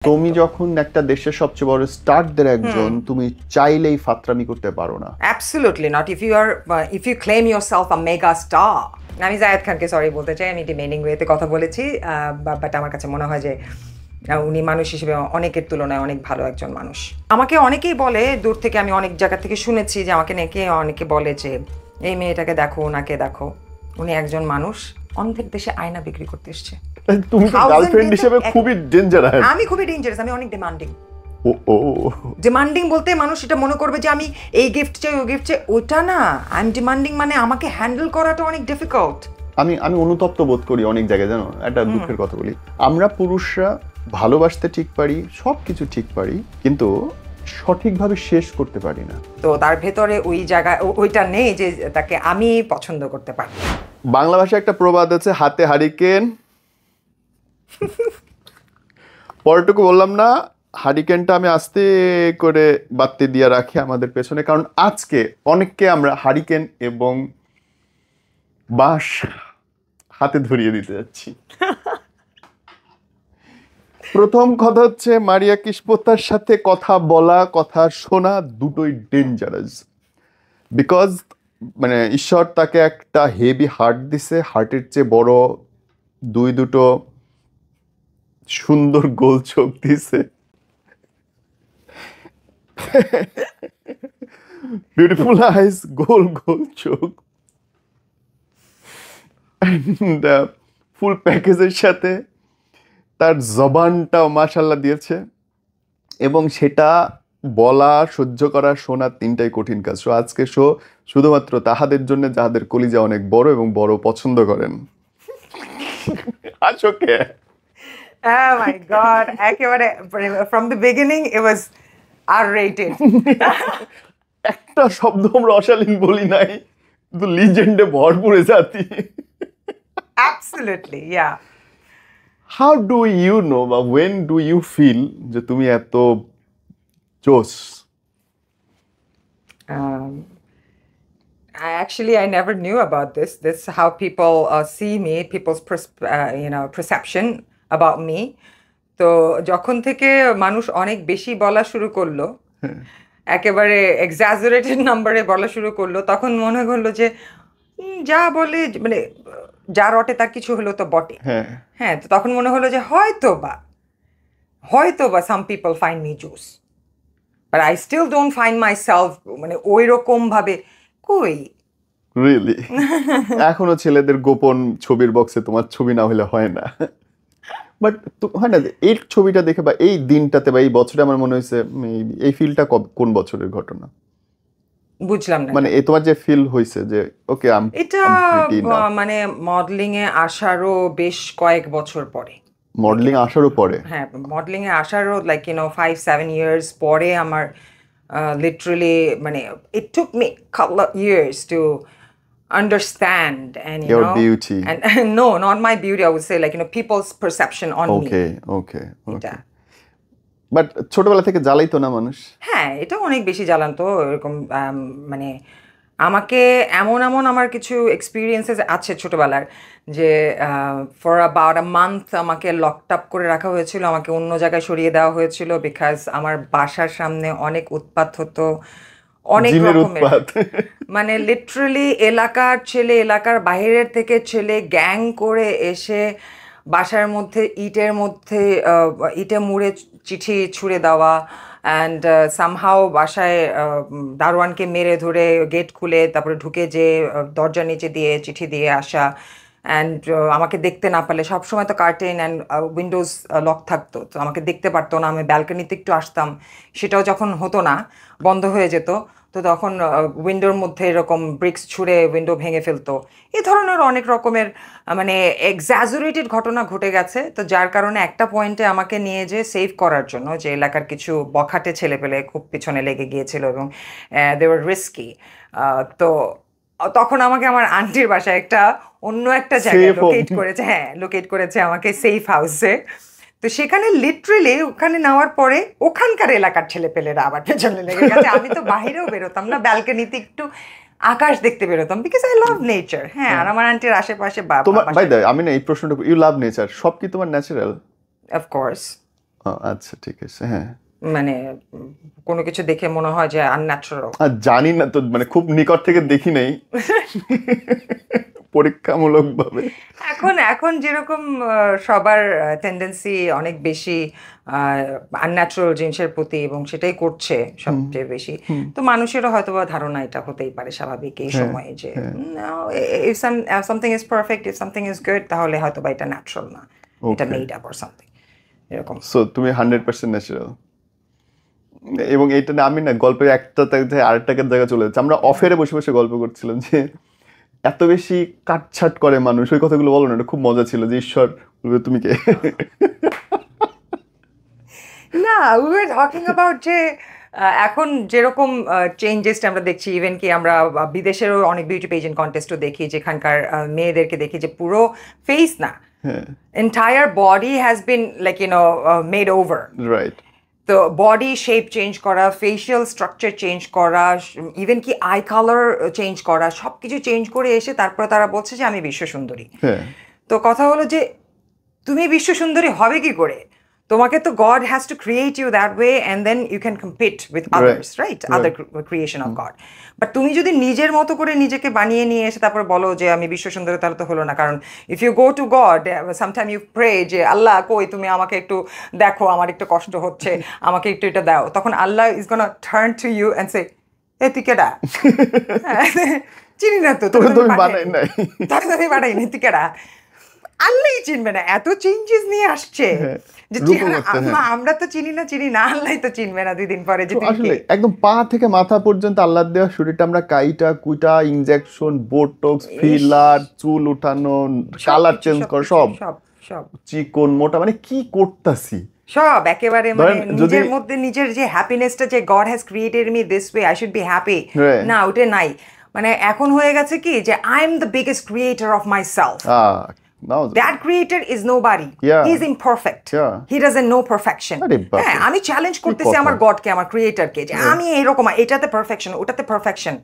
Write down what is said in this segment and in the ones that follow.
তুমি যখন একটা দেশের সবচেয়ে বড় স্টারদের একজন, তুমি চাইলেই ফাত্রামি করতে পারো না। Absolutely not. If you claim yourself a mega star. আমি জায়েদ খানকে সরি বলতে চাই, আমি ডিমেন্ডিং ওয়েতে কথা বলেছি, বাট আমার কাছে মনে হয় যে উনি মানুষ হিসেবে অনেকের তুলনায় অনেক ভালো একজন মানুষ। আমাকে অনেকেই বলে, দূর থেকে আমি অনেক জায়গা থেকে শুনেছি যে আমাকে অনেকে বলে যে এই মেয়েটাকে দেখো, ওনাকে দেখো, উনি একজন মানুষ অন্ধের দেশে আয়না বিক্রি করতে এসছে। তুমি তো গার্লফ্রেন্ড হিসেবে খুবই ডেঞ্জারাস। আমি খুবই ডেঞ্জারাস, আমি অনেক ডিমান্ডিং। ও ডিমান্ডিং বলতে মানুষ এটা মনে করবে যে আমি এই গিফট চাই, ওই গিফট চাই, ওটা না। আই এম ডিমান্ডিং মানে আমাকে হ্যান্ডেল করাটা অনেক ডিফিকাল্ট। আমি অনুতপ্ত বোধ করি অনেক জায়গায়, জানো, একটা দুঃখের কথা বলি। আমরা পুরুষরা ভালোবাসতে ঠিক পারি, সবকিছু ঠিক পারি, কিন্তু সঠিকভাবে শেষ করতে পারি না। তো তার ভেতরে ওই জায়গায় ওইটা নেই যে তাকে আমি পছন্দ করতে পারি। বাংলা ভাষায় একটা প্রবাদ আছে, হাতে হারিকেন। পরটুকু বললাম না, হারিকেনটা আমি আস্তে করে বাতি দিয়ে রাখি আমাদের পেছনে, কারণ আজকে অনেককে আমরা হারিকেন এবং বাঁশ হাতে ধরিয়ে দিতে যাচ্ছি। প্রথম কথা হচ্ছে, মারিয়া কিশপোতার সাথে কথা বলা, কথা শোনা দুটোই ডেঞ্জারাস। বিকজ মানে ঈশ্বর তাকে একটা হেভি হার্ট দিছে, হার্টের চেয়ে বড় দুটো সুন্দর গোল চোখ দিছে, বিউটিফুল আইস, গোল গোল চোখ, ফুল প্যাকেজের সাথে তার জবানটাও মাশাল্লাহ দিয়েছে, এবং সেটা বলা, সহ্য করা, শোনা তিনটাই কঠিন কাজ। সো আজকে শো শুধুমাত্র তাহাদের জন্য যাহাদের কলিজা অনেক বড় এবং বড় পছন্দ করেন। আশোকে Oh my God, একেবারে from the beginning it was R-rated. একটা শব্দ আমরা অশালীন বলি নাই, কিন্তু লিজেন্ডে ভরপুরে জাতি। Absolutely, yeah. How do you know বা when do you feel যে তুমি এত জোস? I never knew about this. This is how people see me, people's perception about me. তো যখন থেকে মানুষ অনেক বেশি বলা শুরু করলো, একেবারে এক্সাজারেটেড নাম্বারে বলা শুরু করলো, তখন মনে হলো যে যা বলে, মানে যা রটে তার কিছু হলো তো বটে। হ্যাঁ, তো তখন মনে হলো যে হয়তো বা সাম পিপল ফাইন্ড মি জোস, but I still don't find myself মানে ওই রকম ভাবে। কই রিয়েলি এখনো ছেলেদের গোপন ছবির বক্সে তোমার ছবি না হলে হয় না। বাট হয় না যে এই ছবিটা দেখে বা এই দিনটাতে বা এই বছরে আমার মনে হয়েছে এই ফিলটা কোন বছরের ঘটনা? বুঝলাম না। মানে এই তোমার যে ফিল হয়েছে যে ওকে এটা মানে মডেলিং এ আসারও বেশ কয়েক বছর পরে। মডেলিং আসারও পরে? হ্যাঁ, মডেলিং এ আসারও লাইক 5-7 years পরে আমার লিটারালি মানে it took me couple of years to understand and your beauty and no, not my beauty, I would say like people's perception on me. Okay. But ছোটবেলা থেকে জ্বালাইতো না মানুষ? হ্যাঁ, এটা অনেক বেশি জ্বালাতো এরকম। মানে আমাকে এমন আমার কিছু এক্সপিরিয়েন্সেস আছে ছোটবেলার, যে ফর অ্যাবাউট আ মান্থ আমাকে লকড আপ করে রাখা হয়েছিল, আমাকে অন্য জায়গায় সরিয়ে দেওয়া হয়েছিল বিকজ আমার বাসার সামনে অনেক উৎপাত হতো, অনেক রকমের। মানে লিটারালি এলাকার ছেলে, এলাকার বাইরের থেকে ছেলে গ্যাং করে এসে বাসার মধ্যে ইটে মুড়ে চিঠি ছুঁড়ে দেওয়া, অ্যান্ড সামহাও বাসায় দারোয়ানকে মেরে ধরে গেট খুলে তারপরে ঢুকে যে দরজার নিচে দিয়ে চিঠি দিয়ে আসা, অ্যান্ড আমাকে দেখতে না পারলে, সবসময় তো কার্টেন অ্যান্ড উইন্ডোজ লক থাকতো, তো আমাকে দেখতে পারতো না। আমি ব্যালকনিতে একটু আসতাম, সেটাও যখন হতো না, বন্ধ হয়ে যেত, তো তখন উইন্ডোর মধ্যে এরকম ব্রিক্স ছুঁড়ে উইন্ডো ভেঙে ফেলতো। এই ধরনের অনেক রকমের মানে এক্সাজারেটেড ঘটনা ঘটে গেছে। তো যার কারণে একটা পয়েন্টে আমাকে নিয়ে যে সেভ করার জন্য, যে এলাকার কিছু বখাটে ছেলেপেলে খুব পিছনে লেগে গিয়েছিল এবং দে ওয়ার রিস্কি, তো তখন আমাকে আমার আন্টির বাসায় অন্য একটা জায়গায় লোকেট করেছে আমাকে, সেফ হাউসে। তো সেখানে লিটারেলি ওখানে নেওয়ার পরে ওখানকার এলাকার ছেলেপেলেরা আবার পেছনে লেগে গেছে। আমি তো বাইরেও বেরোতাম না, ব্যালকনিতে একটু আকাশ দেখতে বেরোতাম, বিকজ আই লাভ নেচার। হ্যাঁ, আর আমার আন্টির আশেপাশে আমি না এই প্রশ্নটা, ইউ লাভ নেচার, সব কি তোমার ন্যাচারাল? অফকোর্স। আচ্ছা ঠিক আছে, হ্যাঁ। মানে কোনো কিছু দেখে মনে হয় যে আনন্যাচারাল। আর জানি না তো, মানে খুব নিকট থেকে দেখি নাই পরীক্ষামূলক ভাবে। এখন এখন যেরকম সবার টেন্ডেন্সি অনেক বেশি আনন্যাচারাল জিনিসের প্রতি, এবং সেটাই করছে সবচেয়ে বেশি, তো মানুষেরও হয়তো বা ধারণা এটা হতেই পারে স্বাভাবিক এই সময়ে যে if something is perfect, if something is good, তাহলে হয়তো বা এটা ন্যাচারাল না, এটা মেড আপ অর সামথিং এরকম। সো তুমি 100% ন্যাচারাল। এবং এইটা না, আমি না গল্পের একটা থেকে আরেকটাকে জায়গা চলে যাচ্ছে। আমরা অফেরে বসে বসে গল্প করছিলাম যে এত বেশি কাটছাট করে মানুষ, ওই কথাগুলো বলো না, এটা খুব মজা ছিল যে ঈশ্বর বলবে তুমি কে। না, উই ওয়ার টকিং অ্যাবাউট যে এখন যেরকম চেঞ্জেসটা আমরা দেখছি, ইভেন কি আমরা বিদেশেরও অনেক বিউটি পেজেন্ট কন্টেস্টও দেখি, যেখানকার মেয়েদেরকে দেখি যে পুরো ফেস না, entire body has been like made over. Right. তো বডি শেপ চেঞ্জ করা, ফেশিয়াল স্ট্রাকচার চেঞ্জ করা, ইভেন কি আই কালার চেঞ্জ করা, সব কিছু চেঞ্জ করে এসে তারপর তারা বলছে যে আমি বিশ্ব সুন্দরী। তো কথা হলো যে তুমি বিশ্ব সুন্দরী হবে কি করে? তোমাকে তো God has to create you that way and then you can compete with others, right? Other creation of God. But তুমি যদি নিজের মতো করে নিজেকে বানিয়ে নিয়ে এসে তারপর বলো যে আমি বিশ্ব সুন্দরী, তাহলে তো হলো না। কারণ if you go to God, sometimes you pray যে আল্লাহ কই, তুমি আমাকে একটু দেখো, আমার একটু কষ্ট হচ্ছে, আমাকে একটু এটা দাও, তখন আল্লাহ is gonna turn to you and say, এ তুই কেডা? চিনি না তো, তোকে তো আমি বানাই নাই, তুই কেডা? আল্লাহই চিনবে না, এত চেঞ্জেস নিয়ে আসছে যে আমরা তো চিনি না, আল্লাহ তো চিনবে না 2 দিন পরে যে আসলে একদম পা থেকে মাথা পর্যন্ত আল্লাহর দেওয়া শরীরটা আমরা কাইটা কুইটা, ইনজেকশন, বোটক্স, ফিলার, চুল উঠানো, কালার চেঞ্জ করা, সব চিকন মোটা, মানে কি করতাছি সব একেবারে, মানে নিজের মধ্যে নিজের যে হ্যাপিনেসটা, যে god has created me this way, I should be happy, না ওটা নাই। মানে এখন হয়ে গেছে কি যে I am the biggest creator of my self. That creator is nobody. He is imperfect. He doesn't know perfection. হ্যাঁ, আমি চ্যালেঞ্জ করতেছি আমার গডকে, আমার ক্রিয়েটরকে, যে আমি এরকম, এটাতে পারফেকশন, ওটাতে পারফেকশন।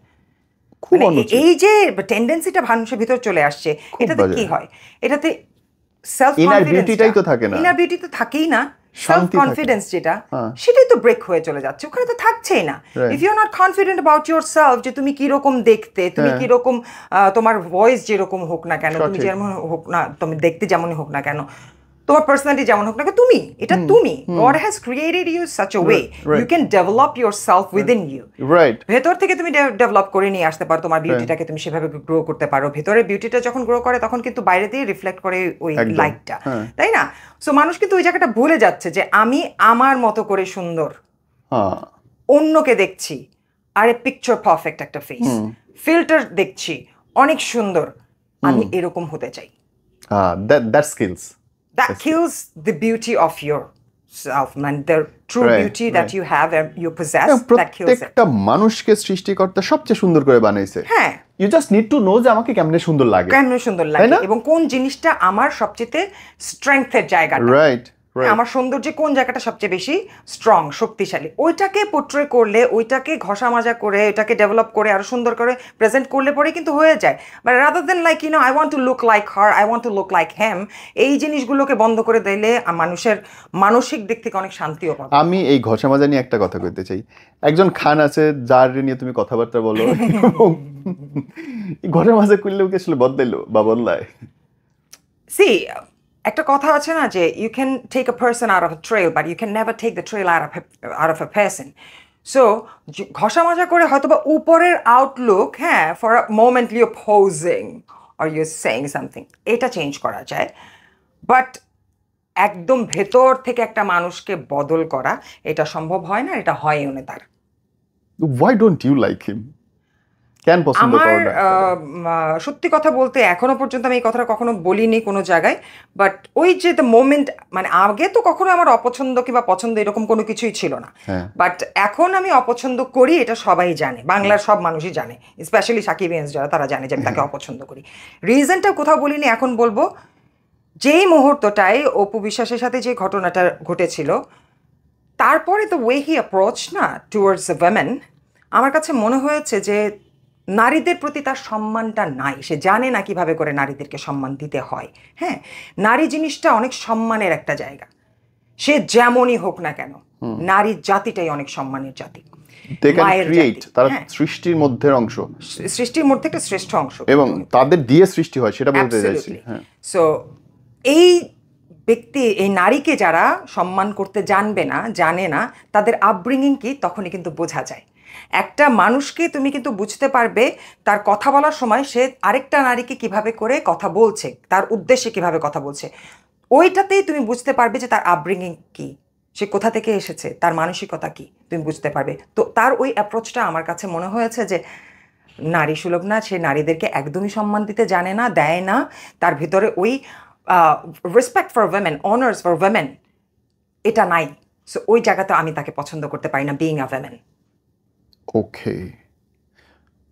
এই যে টেন্ডেন্সিটা মানুষের ভিতর চলে আসছে, এটাতে কি হয়? এটাতে সেলফ কনফিডেন্সটাই তো থাকে না, ইনার বিউটি তো থাকেই না, সেলফ কনফিডেন্স যেটা, সেটাই তো ব্রেক হয়ে চলে যাচ্ছে, ওখানে তো থাকছেই না। If you are not confident about yourself, যে তুমি কিরকম দেখতে, তুমি কিরকম, তোমার ভয়েস যেরকম হোক না কেন, তুমি যেমন হোক না, তুমি দেখতে যেমনই হোক না কেন, তোমার পার্সোনালিটি যেমন হোক না কেন, তুমি এটা তুমি, God has created you such a way you can develop yourself within you. Right. ভেতর থেকে তুমি ডেভেলপ করে নিয়ে আসতে পারো, তোমার বিউটিটাকে তুমি সেভাবে গ্রো করতে পারো। ভেতরের বিউটিটা যখন গ্রো করে, তখন কিন্তু বাইরে দিয়ে রিফ্লেক্ট করে ওই লাইটটা, তাই না? সো মানুষ কিন্তু ওই জায়গাটা ভুলে যাচ্ছে যে আমি আমার মতো করে সুন্দর, অন্যকে দেখছি আরে পিকচার পারফেক্ট একটা ফেস, ফিল্টার দেখছি অনেক সুন্দর, আমি এরকম হতে চাই। That skills that kills the beauty of yourself, man, the true beauty that you have and you possess, that kills it. প্রত্যেকটা মানুষকে সৃষ্টিকর্তা সবচেয়ে সুন্দর করে বানাইছে। হ্যাঁ, you just need to know যে আমাকে কেমনে সুন্দর লাগে, এবং কোন জিনিসটা আমার সবচেয়ে স্ট্রেংথের জায়গাটা, রাইট, আমার সৌন্দর্যে কোন জায়গাটা সবচেয়ে বেশি স্ট্রং, শক্তিশালী, ওইটাকে পোর্ট্রে করলে, ওইটাকে ঘষা মাজা করে, ওইটাকে ডেভেলপ করে আরো সুন্দর করে প্রেজেন্ট করলে পরে কিন্তু হয়ে যায়। But rather than like I want to look like her, I want to look like হেম, এই জিনিসগুলোকে বন্ধ করে দিলে মানুষের মানসিক দিক থেকে অনেক শান্তিও পাবে। আমি এই ঘষা মাজা নিয়ে একটা কথা কইতে চাই। একজন খান আছে যার নিয়ে তুমি কথাবার্তা বলো, ঘষা মাজা করলেও কি আসলে বদলাইলো বা বদলায়? সি, একটা কথা আছে না যে you can take a person out of a trail, but you can never take the trail out of a person. So ঘষা মাজা করে হয়তো বা উপরের আউটলুক, হ্যাঁ, for a moment you posing or you saying something, এটা change করা যায়, বাট একদম ভেতর থেকে একটা মানুষকে বদল করা এটা সম্ভব হয় না, এটা হয়ও না তার। Why don't you like him? কেন পছন্দ করো না? সত্যি কথা বলতে এখনো পর্যন্ত আমি এই কথাটা কখনো বলিনি কোনো জায়গায়, বাট ওই যে দ্য মোমেন্ট, মানে আগে তো কখনো আমার অপছন্দ কিংবা পছন্দ এরকম কোনো কিছুই ছিল না, বাট এখন আমি অপছন্দ করি, এটা সবাই জানে, বাংলার সব মানুষই জানে, স্পেশালি সাকিবিয়ান্স যারা, তারা জানে যে আমি তাকে অপছন্দ করি। রিজনটা কোথাও বলিনি, এখন বলবো। যেই মুহূর্তটায় অপু বিশ্বাসের সাথে যে ঘটনাটা ঘটেছিল, তারপরে দ্য ওয়ে হি অ্যাপ্রোচ না টুয়ার্ডস দ্য ওয়েমেন, আমার কাছে মনে হয়েছে যে নারীদের প্রতি তার সম্মানটা নাই, সে জানে না কিভাবে করে নারীদেরকে সম্মান দিতে হয়। হ্যাঁ, নারী জিনিসটা অনেক সম্মানের একটা জায়গা, সে যেমনই হোক না কেন, নারী জাতিটাই অনেক সম্মানের জাতি, দে ক্যান মায়ের ক্রিয়েট, জাতি। তারা হ্যাঁ, সৃষ্টির মধ্যের অংশ সৃষ্টির মধ্যে একটা শ্রেষ্ঠ অংশ এবং তাদের দিয়ে সৃষ্টি হয়, সেটা বলতে চাইছি। হ্যাঁ, সো এই ব্যক্তি, এই নারীকে যারা সম্মান করতে জানে না, তাদের আপব্রিঙ্গিং কি তখনই কিন্তু বোঝা যায়। একটা মানুষকে তুমি কিন্তু বুঝতে পারবে তার কথা বলার সময় সে আরেকটা নারীকে কিভাবে করে কথা বলছে, তার উদ্দেশ্যে কিভাবে কথা বলছে, ওইটাতেই তুমি বুঝতে পারবে যে তার আপব্রিঙ্গিং কি, সে কোথা থেকে এসেছে, তার মানসিকতা কি, তুমি বুঝতে পারবে। তো তার ওই অ্যাপ্রোচটা আমার কাছে মনে হয়েছে যে নারী সুলভ না, সে নারীদেরকে একদমই সম্মান দিতে জানে না, দেয় না। তার ভিতরে ওই respect for women, honours for women, এটা নাই। সো ওই জায়গাতে আমি তাকে পছন্দ করতে পারি না, বিইং আ ওয়েমেন। ওকে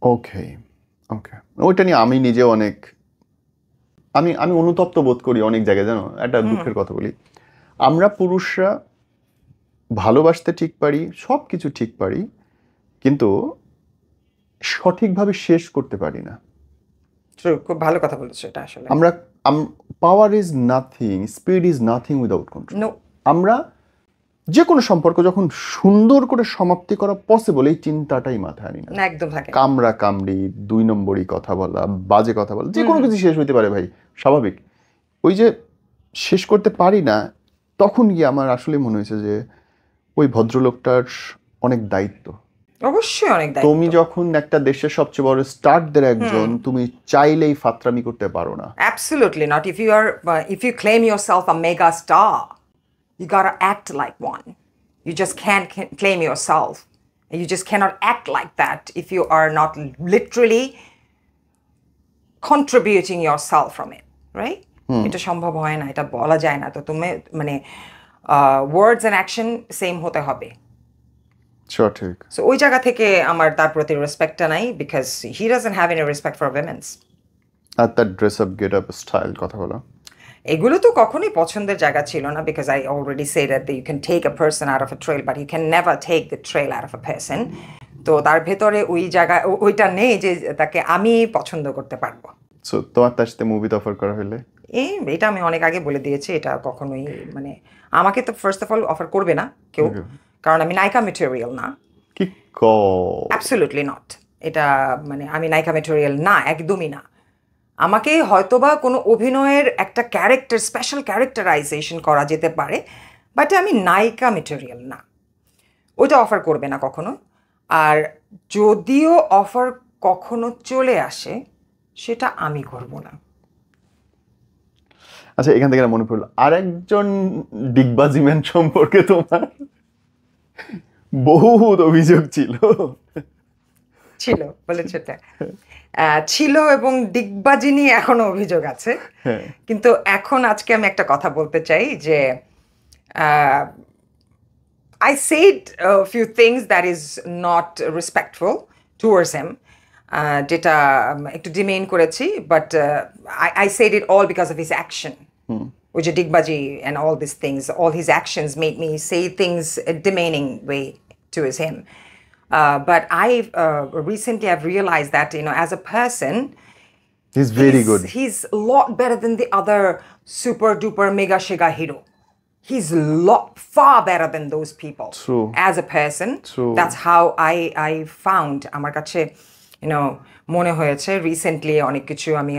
ওকে ওকে, ওইটা নিয়ে আমি নিজে অনেক আমি আমি অনুতপ্ত বোধ করি অনেক জায়গায়, জানো, একটা দুঃখের কথা বলি। আমরা পুরুষরা ভালোবাসতে ঠিক পারি, সব কিছু ঠিক পারি, কিন্তু সঠিকভাবে শেষ করতে পারি না। খুব ভালো কথা বলেছো এটা আসলে। আমরা power is nothing, speed is nothing without control. No, আমরা যে কোনো সম্পর্ক যখন সুন্দর করে সমাপ্তি করা পসিবল, এই চিন্তাটাই মাথায় আনি না। না, একদম থাকে না। কামড়া কামড়ি, 2 নম্বরই কথা বলা, বাজে কথা বলা, যে কোনো কিছু শেষ হইতে পারে ভাই, স্বাভাবিক। ওই যে শেষ করতে পারি না, তখন গিয়ে আমার আসলে মনে হয়েছে যে ওই ভদ্রলোকটার অনেক দায়িত্ব। অবশ্যই অনেক দায়িত্ব। তুমি যখন একটা দেশের সবচেয়ে বড় স্টারদের একজন, তুমি চাইলেই ফাত্রামি করতে পারো না। Absolutely not. If you claim yourself a mega star, you gotta act like one. You just can't claim yourself. You just cannot act like that if you are not literally contributing yourself from it, right? এটা সম্ভব হয় না, এটা বলা যায় না। তো তুমি মানে ওয়ার্ডস অ্যান্ড অ্যাকশন সেম হতে হবে। সঠিক। সো ওই জায়গা থেকে আমার তার প্রতি রেসপেক্টটা নাই, because he doesn't have any respect for women's. আর তার dress up, get up, style, কথা বলা, এগুলো তো কখনোই পছন্দের জায়গা ছিল না, because I already say that you can take a person out of a trail, but you can never take the trail out of a person. তো তার ভেতরে ওই জায়গা ওইটা নেই যে তাকে আমি পছন্দ করতে পারবো। সো তোমার তার সাথে মুভিতে অফার করা হলে? এটা আমি অনেক আগে বলে দিয়েছি, এটা কখনোই মানে আমাকে তো ফার্স্ট অফ অল অফার করবে না কেউ, কারণ আমি নায়িকা মেটেরিয়াল না। কি কও? Absolutely not. এটা মানে আমি নায়িকা মেটেরিয়াল না, একদমই না। আমাকে হয়তোবা কোনো অভিনয়ের একটা ক্যারেক্টার, স্পেশাল ক্যারেক্টারাইজেশন করা যেতে পারে, বাট আমি নায়িকা মেটেরিয়াল না, ওইটা অফার করবে না কখনো। আর যদিও অফার কখনো চলে আসে, সেটা আমি করব না। আচ্ছা, এখান থেকে মনে পড়লো আরেকজন ডিগবাজি ম্যান সম্পর্কে তোমার বহুত অভিযোগ ছিল। ছিল বলেছে ছিল, এবং ডিগবাজি নিয়ে এখনো অভিযোগ আছে। কিন্তু এখন আজকে আমি একটা কথা বলতে চাই যে I said a few things that is not respectful towards him, যেটা একটু ডিমেইন করেছি, but I said it all because of his action. ওই যে ডিগবাজি and all these things, all his actions made me say things a demeaning way towards him. But I recently have realized that, as a person, He's very good. He's a lot better than the other super duper mega shiga hero. He's far better than those people. True. As a person. True. That's how I found. আমার কাছে মনে হয়েছে recently অনেক কিছু আমি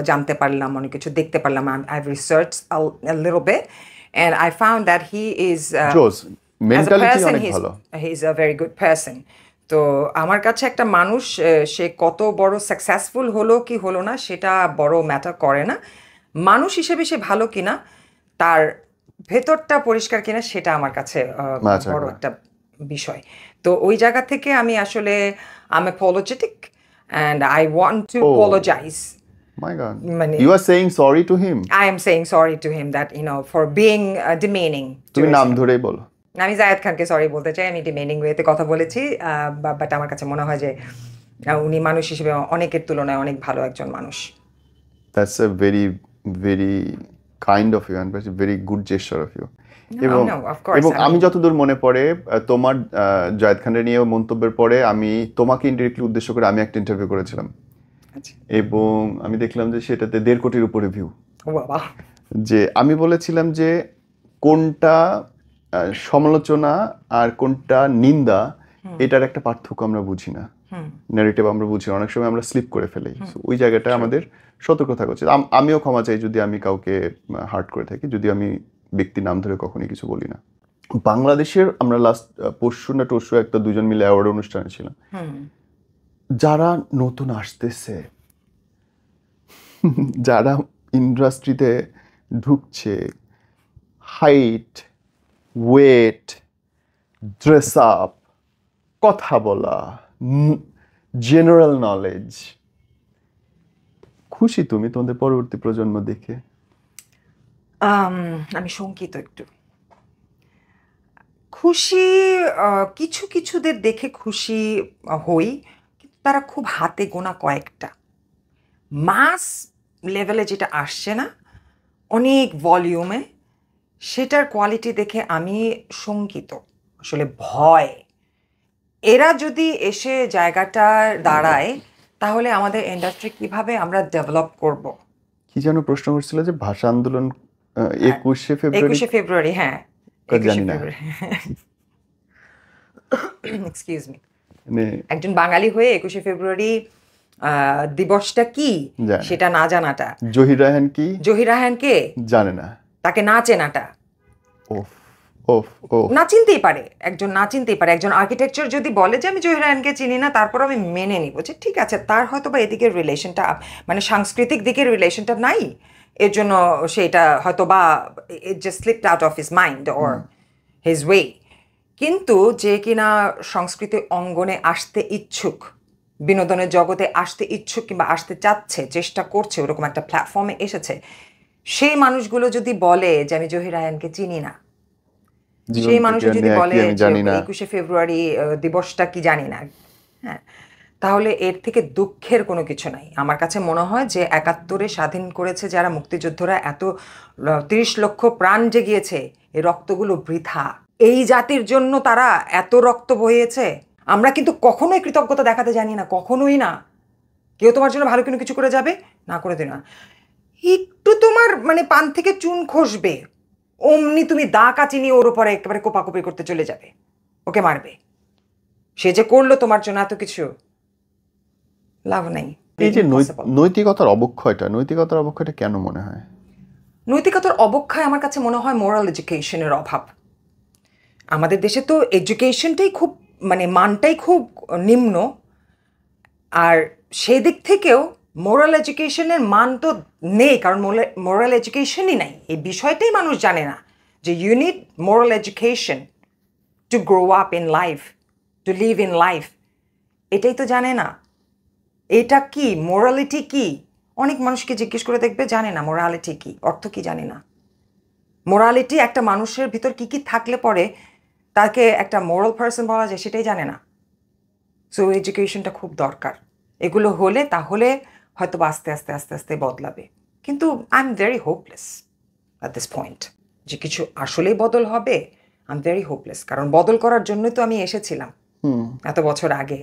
জানতে পারলাম, অনেক কিছু দেখতে পারলাম। I've researched a little bit and I found that he is mentality অনেক ভালো। He's a very good person. তো আমার কাছে একটা মানুষ সে কত বড় সাকসেসফুল হলো কি হলো না সেটা বড় ম্যাটার করে না। মানুষ হিসেবে সে ভালো কিনা, তার ভেতরটা পরিষ্কার কিনা, সেটা আমার কাছে বড় একটা বিষয়। তো ওই জায়গা থেকে আমি আসলে I'm apologetic and I want to apologize. My God. You are saying sorry to him? I am saying sorry to him that, for being demeaning. তুমি নাম ধরেই বলো। আমি জায়েদ খানকে সরি বলতে চাই, আমি ডিমেনিং ওয়েতে কথা বলেছি, বাট আমার কাছে মনে হয় যে উনি মানুষ হিসেবে অনেকের তুলনায় অনেক ভালো একজন মানুষ। That's a very very kind of you and very good gesture of you. এবং আমি যতদূর মনে পড়ে তোমার জায়েদ খানের নিয়ে মন্তব্যের পরে আমি তোমাকে ইনডিরেক্টলি উদ্দেশ্য করে আমি একটা ইন্টারভিউ করেছিলাম, এবং আমি দেখলাম যে সেটাতে 1.5 কোটির উপরে ভিউ। যে আমি বলেছিলাম যে কোনটা সমালোচনা আর কোনটা নিন্দা, এটার একটা পার্থক্য আমরা বুঝি না, ন্যারেটিভ আমরা বুঝি না, অনেক সময় আমরা স্লিপ করে ফেলি। So, ওই জায়গাটা আমাদের সতর্ক থাকা উচিত। আমিও ক্ষমা চাই যদি আমি কাউকে হার্ট করে থাকি, যদি আমি ব্যক্তির নাম ধরে কখনোই কিছু বলি না। বাংলাদেশের আমরা লাস্ট পরশু না টরশু একটা দুজন মিলে অ্যাওয়ার্ড অনুষ্ঠানে ছিলাম, যারা নতুন আসতেছে, যারা ইন্ডাস্ট্রিতে ঢুকছে, হাইট, ওয়েট, ড্রেস আপ, কথা বলা, জেনারেল নলেজ, খুশি তুমি তোমাদের পরবর্তী প্রজন্ম দেখে? আমি শঙ্কিত একটু। খুশি, কিছু কিছুদের দেখে খুশি হই, কিন্তু তারা খুব হাতে গোনা কয়েকটা। মাস লেভেলে যেটা আসছে না, অনেক ভলিউমে, সেটার কোয়ালিটি দেখে আমি শঙ্কিত, আসলে ভয়। এরা যদি এসে জায়গাটা দাঁড়ায়, তাহলে আমাদের ইন্ডাস্ট্রি কিভাবে আমরা ডেভেলপ করব? কি যেন প্রশ্ন করছিল যে ভাষা আন্দোলন 21শে ফেব্রুয়ারি? 21শে ফেব্রুয়ারি, হ্যাঁ, 21শে জানি না। ফেব্রুয়ারি। এক্সকিউজ মি, মানে একজন বাঙালি হয়ে 21শে ফেব্রুয়ারি দিবসটা কি জানি। সেটা না জানাটা, জহির রায়হান কি জহির রায়হানকে জানে না, তাকে না চেনাটা, ওফ ওফ ওফ। না চিনতেই পারে, একজন না চিনতেই পারে। একজন আর্কিটেকচার যদি বলে যে আমি জহির রায়হানকে চিনি না, তারপর আমি মেনে নিব যে ঠিক আছে, তার হয়তো বা এদিকের রিলেশনটা, মানে সাংস্কৃতিক দিকের রিলেশনটা নাই, এর জন্য সেটা হয়তো বা it just slipped out of his mind or his way. কিন্তু যে কিনা সংস্কৃতি অঙ্গনে আসতে ইচ্ছুক, বিনোদনের জগতে আসতে ইচ্ছুক কিংবা আসতে চাচ্ছে, চেষ্টা করছে, ওরকম একটা প্ল্যাটফর্মে এসেছে, সেই মানুষগুলো যদি বলে যে আমি জহির রায়হানকে চিনি না, সেই মানুষ যদি বলে যে 21শে ফেব্রুয়ারি দিবসটা কি জানি না, হ্যাঁ, তাহলে এর থেকে দুঃখের কোনো কিছু নাই। আমার কাছে মনে হয় যে 71-এ স্বাধীন করেছে যারা মুক্তিযোদ্ধারা, এত 30 লক্ষ প্রাণ যে গিয়েছে, এই রক্তগুলো বৃথা। এই জাতির জন্য তারা এত রক্ত বহিয়েছে। আমরা কিন্তু কখনোই কৃতজ্ঞতা দেখাতে জানি না, কখনোই না। কেউ তোমার জন্য ভালো কোনো কিছু করে যাবে, না করে দিও না, একটু তোমার মানে পান থেকে চুন খসবে, অমনি তুমি দা কাচি নিয়ে ওর উপরে একেবারে কোপাকুপি করতে চলে যাবে, ওকে মারবে। সে যে করলো তোমার জন্য এত কিছু, লাভ নাই। এই যে নৈতিকতার অবক্ষয়টা কেন মনে হয়? নৈতিকতার অবক্ষয় আমার কাছে মনে হয় মোরাল এডুকেশনের অভাব। আমাদের দেশে তো এডুকেশনটাই খুব, মানে মানটাই খুব নিম্ন, আর সেই দিক থেকেও মোরাল এডুকেশনের মান তো নেই, কারণ মোরাল এডুকেশনই নাই। এই বিষয়টাই মানুষ জানে না যে you need moral education to grow up in life, to live in life, এটাই তো জানে না। এটা কি মোরালিটি কি, অনেক মানুষকে জিজ্ঞেস করে দেখবে, জানে না মোরালিটি কি, অর্থ কি জানে না। মোরালিটি একটা মানুষের ভিতর কি কি থাকলে পরে তাকে একটা মোরাল পারসন বলা যায়, সেটাই জানে না। সো এডুকেশনটা খুব দরকার। এগুলো হলে তাহলে হয়তো আস্তে আস্তে আস্তে আস্তে বদলাবে। কিন্তু I am very hopeless at this point যে কিছু আসলেই বদল হবে। আই এম ভেরি হোপলেস, কারণ বদল করার জন্যই তো আমি এসেছিলাম এত বছর আগে।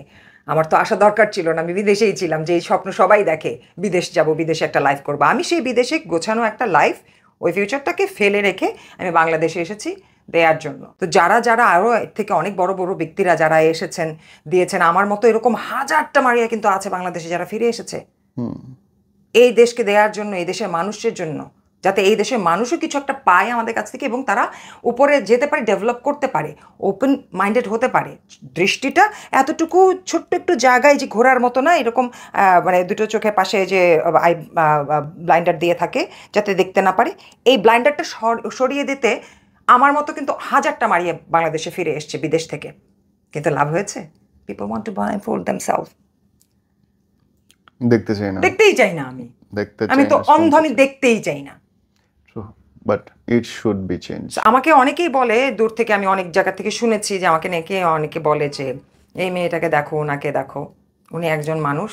আমার তো আসা দরকার ছিল না, আমি বিদেশেই ছিলাম, যে এই স্বপ্ন সবাই দেখে, বিদেশ যাব, বিদেশে একটা লাইফ করবো। আমি সেই বিদেশে গোছানো একটা লাইফ, ওই ফিউচারটাকে ফেলে রেখে আমি বাংলাদেশে এসেছি দেওয়ার জন্য। তো যারা যারা আরও এর থেকে অনেক বড় বড় ব্যক্তিরা যারা এসেছেন, দিয়েছেন, আমার মতো এরকম হাজারটা মারিয়া কিন্তু আছে বাংলাদেশে যারা ফিরে এসেছে এই দেশকে দেওয়ার জন্য, এই দেশের মানুষের জন্য, যাতে এই দেশের মানুষও কিছু একটা পায় আমাদের কাছ থেকে এবং তারা উপরে যেতে পারে, ডেভেলপ করতে পারে, ওপেন মাইন্ডেড হতে পারে। দৃষ্টিটা এতটুকু ছোট্ট একটু জায়গায়, যে ঘোরার মতো না, এরকম মানে দুটো চোখের পাশে যে আই ব্লাইন্ডার দিয়ে থাকে যাতে দেখতে না পারে, এই ব্লাইন্ডারটা সরিয়ে দিতে আমার মতো কিন্তু হাজারটা মারিয়ে বাংলাদেশে ফিরে এসছে বিদেশ থেকে, কিন্তু লাভ হয়েছে? People want to blindfold themselves। দেখতেই চাই না আমি তো অন্ধ, আমি দেখতেই চাই না। But it should be change. আমাকে অনেকেই বলে দূর থেকে, আমি অনেক জায়গা থেকে শুনেছি যে আমাকে অনেকে বলে যে এই মেয়েটাকে দেখো, ওনাকে দেখো, উনি একজন মানুষ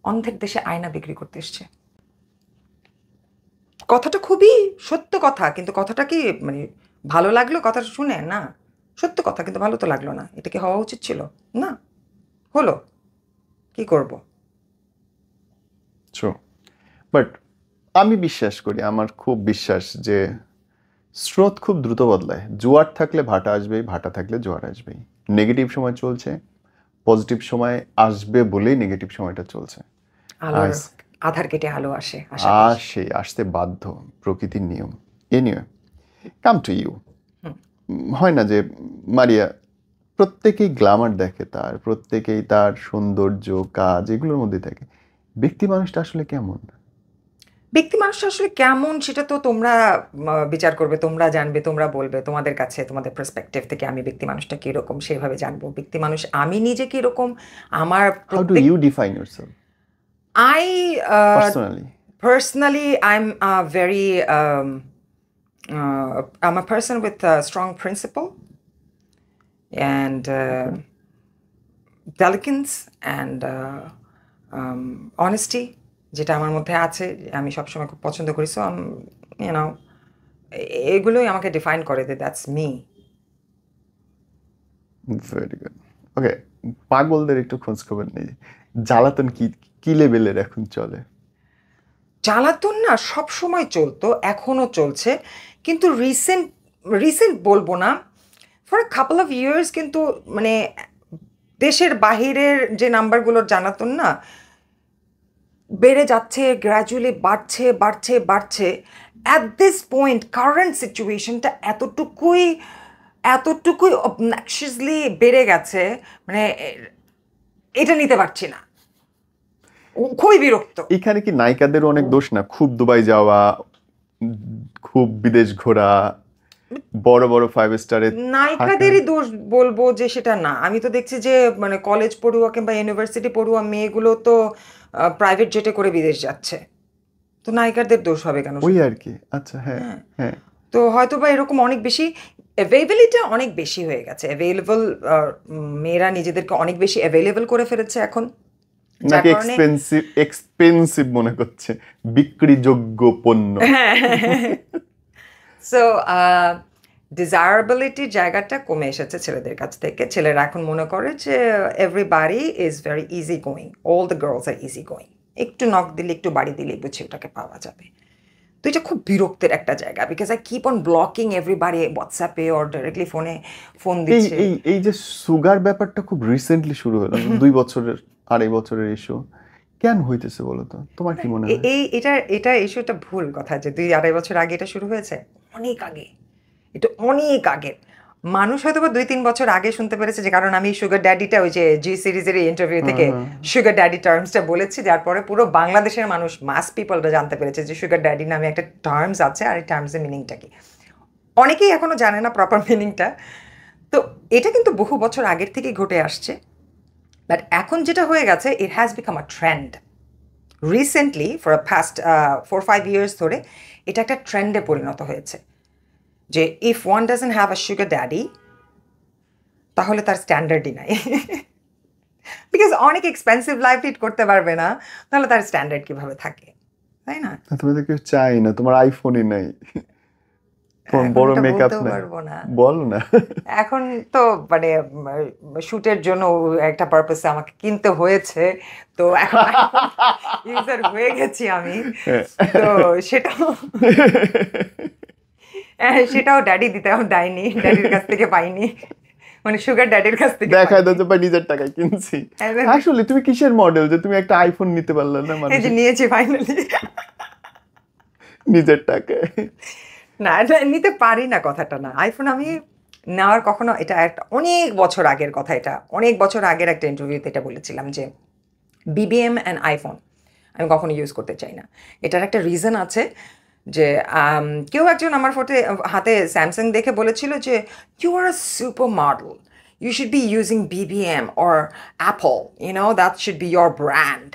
অন্ধের দেশে আয়না বিক্রি করতে এসছে। কথাটা খুবই সত্য কথা, কিন্তু কথাটা কি মানে ভালো লাগলো কথাটা শুনে? না, সত্য কথা, কিন্তু ভালো তো লাগলো না। এটা কি হওয়া উচিত ছিল? না, হলো, কি করব? বাট আমি বিশ্বাস করি, আমার খুব বিশ্বাস যে স্রোত খুব দ্রুত বদলায়, জোয়ার থাকলে ভাটা আসবেই, ভাটা থাকলে জোয়ার আসবেই। নেগেটিভ সময় চলছে, পজিটিভ সময় আসবে বলেই নেগেটিভ সময়টা চলছে। আলোর আস- আধার কেটে আলো আসে আশা করি। আসতে বাধ্য, প্রকৃতির নিয়ম। Anyway, come to you. হয় না যে মারিয়া, প্রত্যেকেই গ্ল্যামার দেখে, তার প্রত্যেকেই তার সৌন্দর্য, কাজ এগুলোর মধ্যে থাকে। ব্যক্তি মানুষটা আসলে কেমন? ব্যক্তি মানুষটা আসলে কেমন সেটা তো তোমরা বিচার করবে, তোমরা জানবে, তোমরা বলবে। তোমাদের কাছে তোমাদের পার্সপেক্টিভ থেকে আমি ব্যক্তি মানুষটা কিরকম সেভাবে জানবো। ব্যক্তি মানুষ আমি নিজে কিরকম আমার হাউ ডু প্রত্যেক you define yourself I personally? personally I'm very I'm a person with a strong principle and diligence and honesty, যেটা আমার মধ্যে আছে, আমি সবসময় খুব পছন্দ করি। সো ইউনো এগুলোই আমাকে ডিফাইন করে, that's me. Very good. Okay, পাগলদের একটু খোঁজ খবর নেই, জ্বালাতন কি কি লেভেলের এখন চলে? জ্বালাতন না সব সময় চলতো, এখনো চলছে, কিন্তু রিসেন্ট রিসেন্ট বলবো না, for a couple of years. কিন্তু মানে দেশের বাহিরের যে নাম্বারগুলোর জ্বালাতন না বেড়ে যাচ্ছে, গ্র্যাজুয়ালি বাড়ছে বাড়ছে বাড়ছে। অ্যাট দিস পয়েন্ট কারেন্ট সিচুয়েশনটা এতটুকুই অবনাক্সিয়াসলি বেড়ে গেছে, মানে এটা নিতে পারছি না, খুবই বিরক্ত। এখানে কি নায়িকাদের অনেক দোষ না? খুব দুবাই যাওয়া, খুব বিদেশ ঘোরা, বড় বড় 5 স্টারে নায়িকাদেরই দোষ বলবো যে সেটা না। আমি তো দেখছি যে মানে কলেজ পড়ুয়া কিংবা ইউনিভার্সিটি পড়ুয়া মেয়েগুলো তো প্রাইভেট জেটে করে বিদেশ যাচ্ছে, তো নায়িকাদের দোষ হবে কেন? ওই আর কি। আচ্ছা, হ্যাঁ হ্যাঁ। তো হয়তো বা এরকম অনেক বেশি অ্যাভেলেবিলিটি অনেক বেশি হয়ে গেছে, অ্যাভেলেবল, মেয়েরা নিজেদেরকে অনেক বেশি অ্যাভেলেবল করে ফেলেছে এখন, যার নাকি কারণে এক্সপেন্সিভ মনে করছে, বিক্রিযোগ্য পণ্য। সো ডিজায়ারেবিলিটির জায়গাটা কমে এসেছে ছেলেদের কাছ থেকে। ছেলেরা এখন মনে করে যে everybody is very easy going, all the girls are easy going, একটু নক দিলে একটু বাড়ি দিলে বুঝে ওটাকে পাওয়া যাবে। তো এটা খুব বিরক্তের একটা জায়গা, because I keep on blocking everybody হোয়াটসঅ্যাপে অর ডাইরেক্টলি ফোন এই দিচ্ছে। এই এই যে সুগার ব্যাপারটা খুব রিসেন্টলি শুরু হলো, 2 বছরের 2.5 বছরের ইস্যু। কেন হইতেছে বলো তো, তোমার কি মনে হয়? এটা ইস্যুটা ভুল কথা যে 2-2.5 বছর আগে এটা শুরু হয়েছে। অনেক আগে, এটা অনেক আগের। মানুষ হয়তো বা 2-3 বছর আগে শুনতে পেরেছে, যে কারণ আমি সুগার ড্যাডিটা ওই যে জি সিরিজের ইন্টারভিউ থেকে সুগার ড্যাডি টার্মসটা বলেছি, যার পরে পুরো বাংলাদেশের মানুষ, মাস পিপলরা জানতে পেরেছে যে সুগার ড্যাডি নামে একটা টার্মস আছে, আর এই টার্মসের মিনিংটা কি। অনেকেই এখনো জানে না প্রপার মিনিংটা। তো এটা কিন্তু বহু বছর আগের থেকেই ঘটে আসছে, বাট এখন যেটা হয়ে গেছে, it has become a trend recently, for past 4-5 years ধরে এটা একটা ট্রেন্ডে পরিণত হয়েছে যে if one doesn't have a sugar daddy তাহলে তার স্ট্যান্ডার্ডই নাই। বিকজ অনেক এক্সপেন্সিভ লাইফ লিড করতে পারবে না, তাহলে তার স্ট্যান্ডার্ড কিভাবে থাকে, তাই না? তুমি তো কেউ চাই না, তোমার আইফোনই নাই, তোমার এখন বড় এটা মেকআপ বলতেও নাই, পারবো না। বলো না। এখন তো মানে শুটের জন্য একটা পারপাসে আমাকে কিনতে হয়েছে, তো এখন ইউজার হয়ে গেছি আমি, তো সেটাও সেটাও ড্যাডি দেয়নি, ড্যাডির কাছ থেকে পাইনি, মানে সুগার ড্যাডির কাছ থেকে দেখায় পাইনি। দাও যে ভাই নিজের টাকায় কিনছি। হ্যাঁ, আসলে তুমি কিসের মডেল যে তুমি একটা আইফোন নিতে পারলে না এই মানুষ যে নিয়েছি ফাইনালি। নিজের টাকায়? না, এটা নিতে পারি না কথাটা না, আইফোন আমি নেওয়ার কখনো, এটা একটা অনেক বছর আগের কথা, এটা অনেক বছর আগের একটা ইন্টারভিউতে এটা বলেছিলাম যে বিবিএম অ্যান্ড আইফোন আমি কখনো ইউজ করতে চাই না। এটার একটা রিজন আছে যে কেউ একজন আমার হাতে স্যামসাং দেখে বলেছিল যে you are a super model, you should be using BBM or Apple, that should be your brand.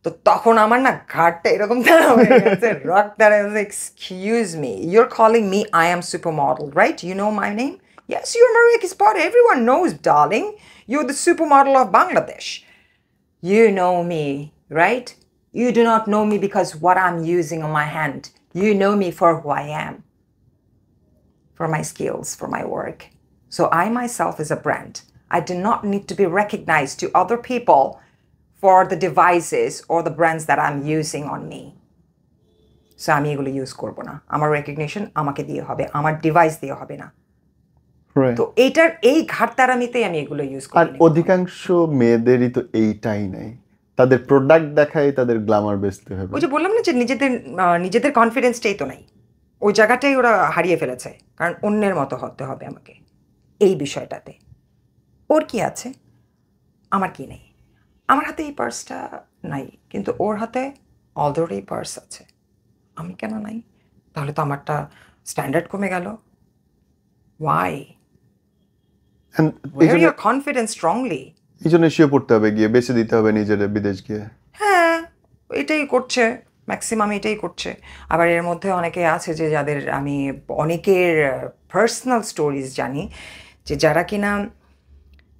তো তখন আমার না ঘাটটা এরকম দাঁড়া হয়ে গেছে, রক দাঁড়া, excuse me, you're calling me I am super model, right? You know my name? Yes, you're Maria Kispar. Everyone knows, darling. You're the supermodel of Bangladesh. You know me, right? You do not know me because what I'm using on my hand. You know me for who I am, for my skills, for my work. So I myself is a brand. I do not need to be recognized to other people for the devices or the brands that I'm using on me. So আমি এগুলো use করব না, আমার recognition আমাকে দিয়ে হবে, আমার device দিয়ে হবে না। Right. তো এইটার এই ঘাটতারামিতেই আমি এগুলো ইউজ আর করি। অধিকাংশ মেয়েদেরই তো এইটাই নাই, তাদের প্রোডাক্ট দেখাই তাদের গ্ল্যামার বেচতে হবে। ওই যে বললাম না যে নিজেদের কনফিডেন্সটাই তো নাই, ওই জায়গাটাই ওরা হারিয়ে ফেলেছে, কারণ অন্যের মতো হতে হবে আমাকে এই বিষয়টাতে। ওর কি আছে, আমার কি নেই? আমার হাতে এই পার্সটা নাই, কিন্তু ওর হাতে অলরেডি পার্স আছে, আমি কেন নাই? তাহলে তো আমারটা স্ট্যান্ডার্ড কমে গেল। Why? And wear your confidence strongly. এই জন্য শুয়ে পড়তে হবে, গিয়ে বেঁচে দিতে হবে নিজের বিদেশ গিয়ে। হ্যাঁ, এটাই করছে, ম্যাক্সিমাম এটাই করছে। আবার এর মধ্যে অনেকে আছে যে যাদের আমি অনেকের পার্সোনাল স্টোরিজ জানি, যে যারা কিনা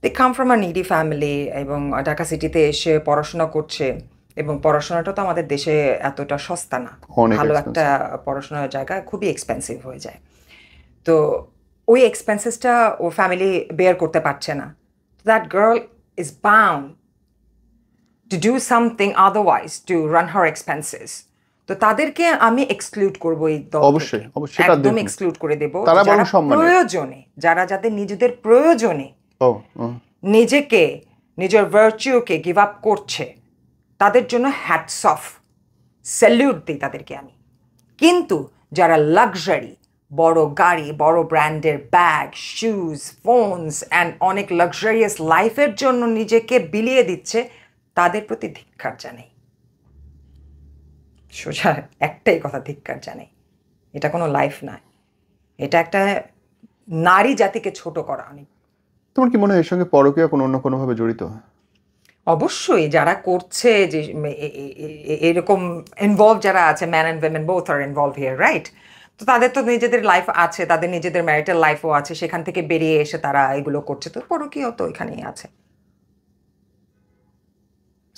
they come from a needy family এবং ঢাকা সিটিতে এসে পড়াশোনা করছে, এবং পড়াশোনাটা তো আমাদের দেশে এতটা সস্তা না, অনেক ভালো expensive। একটা পড়াশোনার জায়গা খুবই এক্সপেন্সিভ হয়ে যায়। তো ওই এক্সপেন্সেসটা ও ফ্যামিলি বেয়ার করতে পারছে না, that girl is bound to do something otherwise to run her expenses. তো তাদেরকে আমি এক্সক্লুড করব এই দল থেকে। অবশ্যই, অবশ্যই, সেটা একদম দেখুন। এক্সক্লুড করে দেব। তারা বরং যারা সম্মানের। প্রয়োজনে, যাদের নিজেদের প্রয়োজনে ও নিজেকে, নিজের ভার্চুকে গিভ আপ করছে, তাদের জন্য হ্যাটস অফ, স্যালিউট দিই তাদেরকে আমি। কিন্তু যারা লাক্সারি, বড় গাড়ি, বড় ব্র্যান্ডের ব্যাগ, শুজ, ফোনস অ্যান্ড অনেক লাক্সারিয়াস লাইফের জন্য নিজেকে বিলিয়ে দিচ্ছে, তাদের প্রতি ধিক্কার জানাই। সোজা একটাই কথা, ধিক্কার জানাই। এটা কোনো লাইফ নয়, এটা একটা নারী জাতিকে ছোট করা। অনেক তোমার কি মনে হয় এর সঙ্গে পরকীয়া কোনো অন্য কোনোভাবে জড়িত? অবশ্যই যারা করছে, যে এরকম ইনভলভ যারা আছে, man and women both are involve here, right? তো তাদের তো নিজেদের লাইফ আছে, তাদের নিজেদের ম্যারিটাল লাইফও আছে, সেখান থেকে বেরিয়ে এসে তারা এগুলো করছে, তো পরকীয়াও তো এখানেই আছে।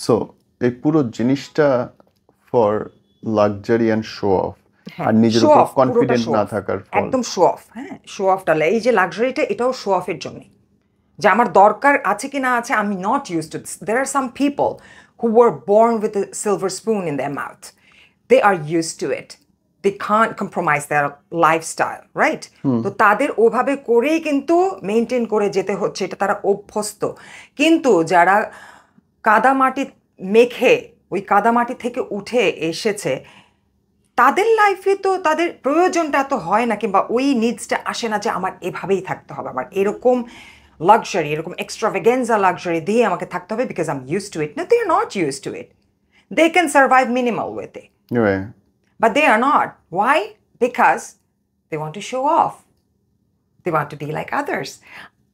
সো এই পুরো জিনিসটা for luxury and show off, আর নিজের শো উপর অফ, কনফিডেন্ট না থাকার ফল। একদম শো অফ। হ্যাঁ, শো অফটা, এই যে লাক্সারিটা, এটাও শো অফের জন্য, যে আমার দরকার আছে কি না আছে, আমি not use to this. There are some people who were born with a silver spoon in their mouth, they are use to it, they can't compromise their lifestyle, right? তো তাদের ওভাবে করেই কিন্তু মেনটেন করে যেতে হচ্ছে, এটা তারা অভ্যস্ত। কিন্তু যারা কাদামাটি মেখে, ওই কাদামাটি থেকে উঠে এসেছে, তাদের লাইফে তো তাদের প্রয়োজনটা তো হয় না, কিংবা ওই নিডসটা আসে না যে আমার এভাবেই থাকতে হবে, আমার এরকম লাক্সারি, এরকম এক্সট্রাভেগেন্সা লাক্সারি দিয়ে আমাকে থাকতে হবে, because I am use to it. না, they are not use to it. They can survive minimal with it, Right. but they are not. Why? Because they want to show off. They want to be like others.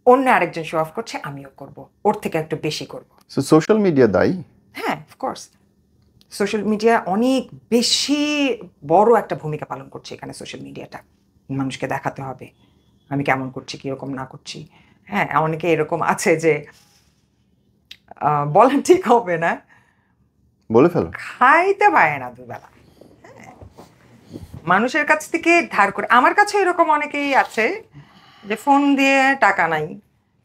অন্য আরেকজন show off করছে, আমিও করব, ওর থেকে একটু বেশি করব। So social media দায়ী? হ্যাঁ, অফকোর্স সোশ্যাল মিডিয়া অনেক বেশি বড় একটা ভূমিকা পালন করছে এখানে। সোশ্যাল মিডিয়াটা মানুষকে দেখাতে হবে আমি কেমন করছি, কীরকম না করছি। হ্যাঁ, অনেকে এরকম আছে যে বলা ঠিক হবে না, বলে ফেলো। খাইতে পারে না দুবেলা, হ্যাঁ, মানুষের কাছ থেকে ধার করে। আমার কাছে এরকম অনেকেই আছে যে ফোন দিয়ে টাকা নাই,